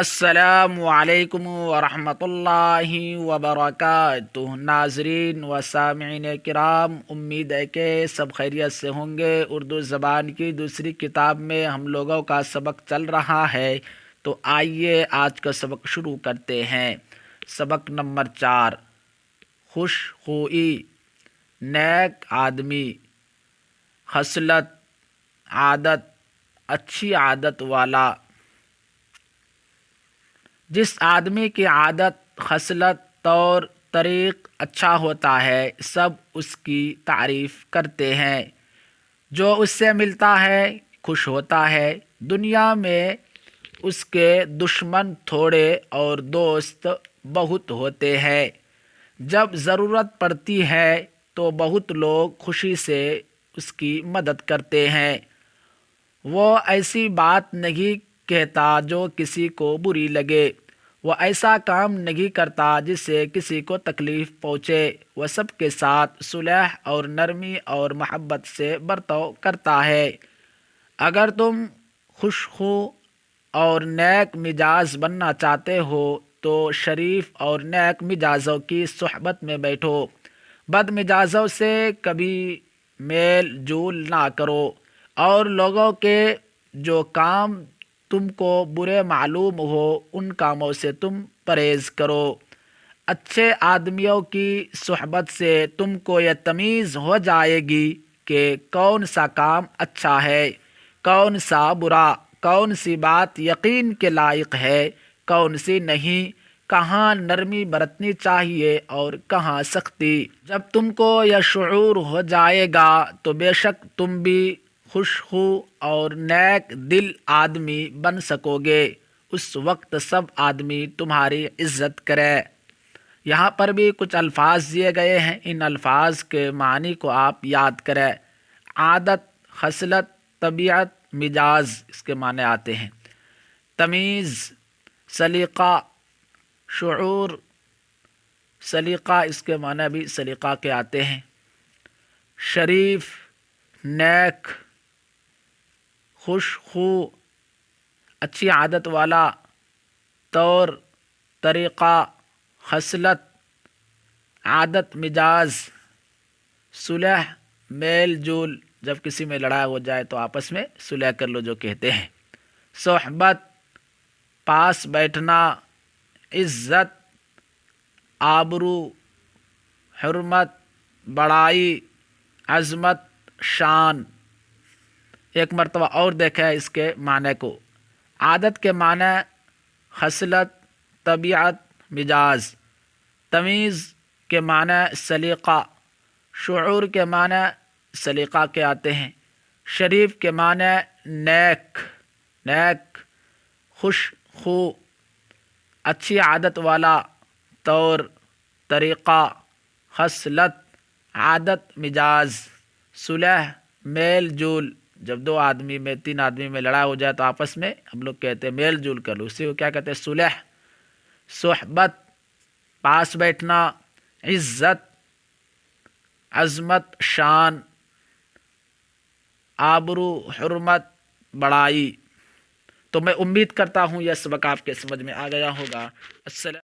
السلام علیکم ورحمۃ اللہ وبرکاتہ۔ ناظرین و سامعین کرام، امید ہے کہ سب خیریت سے ہوں گے۔ اردو زبان کی دوسری کتاب میں ہم لوگوں کا سبق چل رہا ہے، تو آئیے آج کا سبق شروع کرتے ہیں۔ سبق نمبر 4، خوش خوئی، نیک آدمی، خصلت، عادت، اچھی عادت والا۔ جس آدمی کی عادت، خصلت، طور طریق اچھا ہوتا ہے، سب اس کی تعریف کرتے ہیں۔ جو اس سے ملتا ہے خوش ہوتا ہے۔ دنیا میں اس کے دشمن تھوڑے اور دوست بہت ہوتے ہیں۔ جب ضرورت پڑتی ہے تو بہت لوگ خوشی سے اس کی مدد کرتے ہیں۔ وہ ایسی بات نہیں کہتا جو کسی کو بری لگے۔ وہ ایسا کام نہیں کرتا جس سے کسی کو تکلیف پہنچے۔ وہ سب کے ساتھ صلح اور نرمی اور محبت سے برتاؤ کرتا ہے۔ اگر تم خوشخو اور نیک مزاج بننا چاہتے ہو تو شریف اور نیک مزاجوں کی صحبت میں بیٹھو۔ بد مزاجوں سے کبھی میل جول نہ کرو، اور لوگوں کے جو کام تم کو برے معلوم ہو ان کاموں سے تم پرہیز کرو۔ اچھے آدمیوں کی صحبت سے تم کو یہ تمیز ہو جائے گی کہ کون سا کام اچھا ہے، کون سا برا، کون سی بات یقین کے لائق ہے، کون سی نہیں، کہاں نرمی برتنی چاہیے اور کہاں سختی۔ جب تم کو یہ شعور ہو جائے گا تو بے شک تم بھی خوشخو اور نیک دل آدمی بن سکو گے۔ اس وقت سب آدمی تمہاری عزت کرے۔ یہاں پر بھی کچھ الفاظ دیے گئے ہیں، ان الفاظ کے معنی کو آپ یاد کریں۔ عادت، خصلت، طبیعت، مزاج، اس کے معنی آتے ہیں۔ تمیز، سلیقہ، شعور، سلیقہ، اس کے معنی بھی سلیقہ کے آتے ہیں۔ شریف، نیک، خوش خو، اچھی عادت والا، طور طریقہ، خصلت، عادت، مزاج، صلح، میل جول، جب کسی میں لڑائی ہو جائے تو آپس میں صلح کر لو جو کہتے ہیں۔ صحبت، پاس بیٹھنا، عزت، آبرو، حرمت، بڑائی، عظمت، شان۔ ایک مرتبہ اور دیکھیں اس کے معنی کو۔ عادت کے معنی خصلت، طبیعت، مزاج۔ تمیز کے معنی سلیقہ، شعور کے معنی سلیقہ کے آتے ہیں۔ شریف کے معنی نیک، نیک، خوش خو، اچھی عادت والا، طور طریقہ، خصلت، عادت، مزاج، صلح، میل جول۔ جب دو آدمی میں، تین آدمی میں لڑائی ہو جائے تو آپس میں ہم لوگ کہتے ہیں میل جول کر لو، اسی کو کیا کہتے ہیں؟ صلح۔ صحبت، پاس بیٹھنا، عزت، عظمت، شان، آبرو، حرمت، بڑائی۔ تو میں امید کرتا ہوں یہ سبق آپ کے سمجھ میں آ گیا ہوگا۔ السلام